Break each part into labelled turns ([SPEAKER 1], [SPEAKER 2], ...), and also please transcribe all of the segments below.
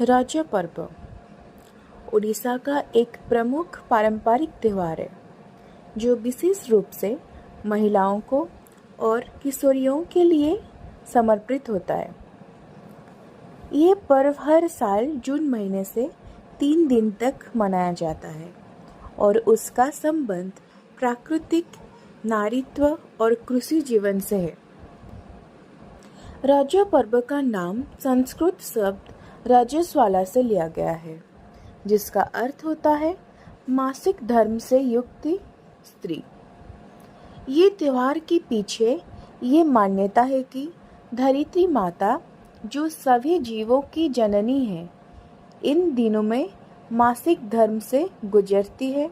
[SPEAKER 1] रज पर्व उड़ीसा का एक प्रमुख पारंपरिक त्यौहार है जो विशेष रूप से महिलाओं को और किशोरियों के लिए समर्पित होता है। ये पर्व हर साल जून महीने से 3 दिन तक मनाया जाता है और उसका संबंध प्राकृतिक, नारीत्व और कृषि जीवन से है। रज पर्व का नाम संस्कृत शब्द रजस्वाला से लिया गया है, जिसका अर्थ होता है मासिक धर्म से युक्त स्त्री। ये त्योहार के पीछे ये मान्यता है कि धरित्री माता, जो सभी जीवों की जननी है, इन दिनों में मासिक धर्म से गुजरती है।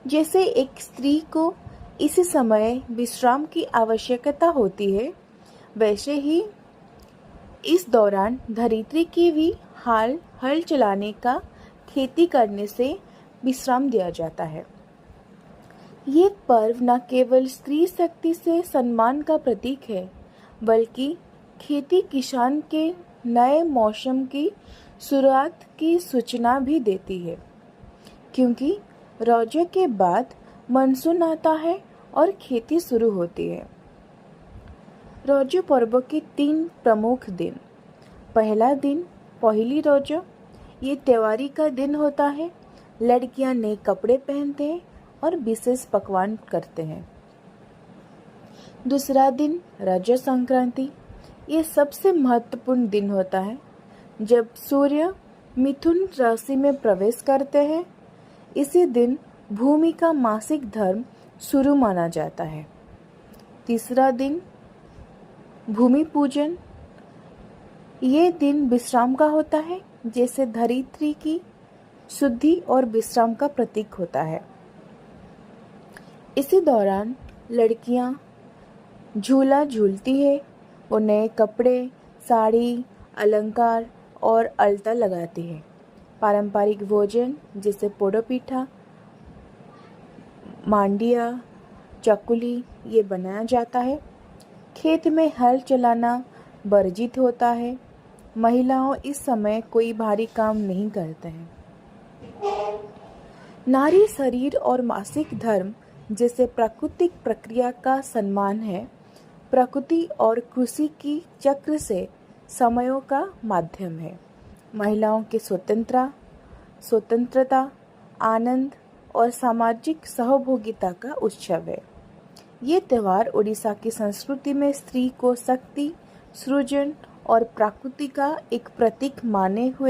[SPEAKER 1] जैसे एक स्त्री को इस समय विश्राम की आवश्यकता होती है, वैसे ही इस दौरान धरित्री की भी हल चलाने का, खेती करने से विश्राम दिया जाता है। ये पर्व न केवल स्त्री शक्ति से सम्मान का प्रतीक है, बल्कि खेती किसान के नए मौसम की शुरुआत की सूचना भी देती है, क्योंकि रज के बाद मानसून आता है और खेती शुरू होती है। रज पर्व के 3 प्रमुख दिन। पहला दिन पहली रज, ये त्योहारी का दिन होता है। लड़कियां नए कपड़े पहनते हैं और विशेष पकवान करते हैं। दूसरा दिन रज संक्रांति, ये सबसे महत्वपूर्ण दिन होता है जब सूर्य मिथुन राशि में प्रवेश करते हैं। इसी दिन भूमि का मासिक धर्म शुरू माना जाता है। तीसरा दिन भूमि पूजन, ये दिन विश्राम का होता है, जैसे धरित्री की शुद्धि और विश्राम का प्रतीक होता है। इसी दौरान लड़कियां झूला झूलती है, वो नए कपड़े, साड़ी, अलंकार और अलता लगाती है। पारंपरिक भोजन जैसे पोड़ोपिठा, मांडिया, चकुली ये बनाया जाता है। खेत में हल चलाना वर्जित होता है। महिलाओं इस समय कोई भारी काम नहीं करते हैं। नारी शरीर और मासिक धर्म जैसे प्राकृतिक प्रक्रिया का सम्मान है। प्रकृति और कृषि की चक्र से समयों का माध्यम है। महिलाओं की स्वतंत्रता, आनंद और सामाजिक सहभागिता का उत्सव है। ये त्यौहार उड़ीसा की संस्कृति में स्त्री को शक्ति, सृजन और प्रकृति का एक प्रतीक माने हुए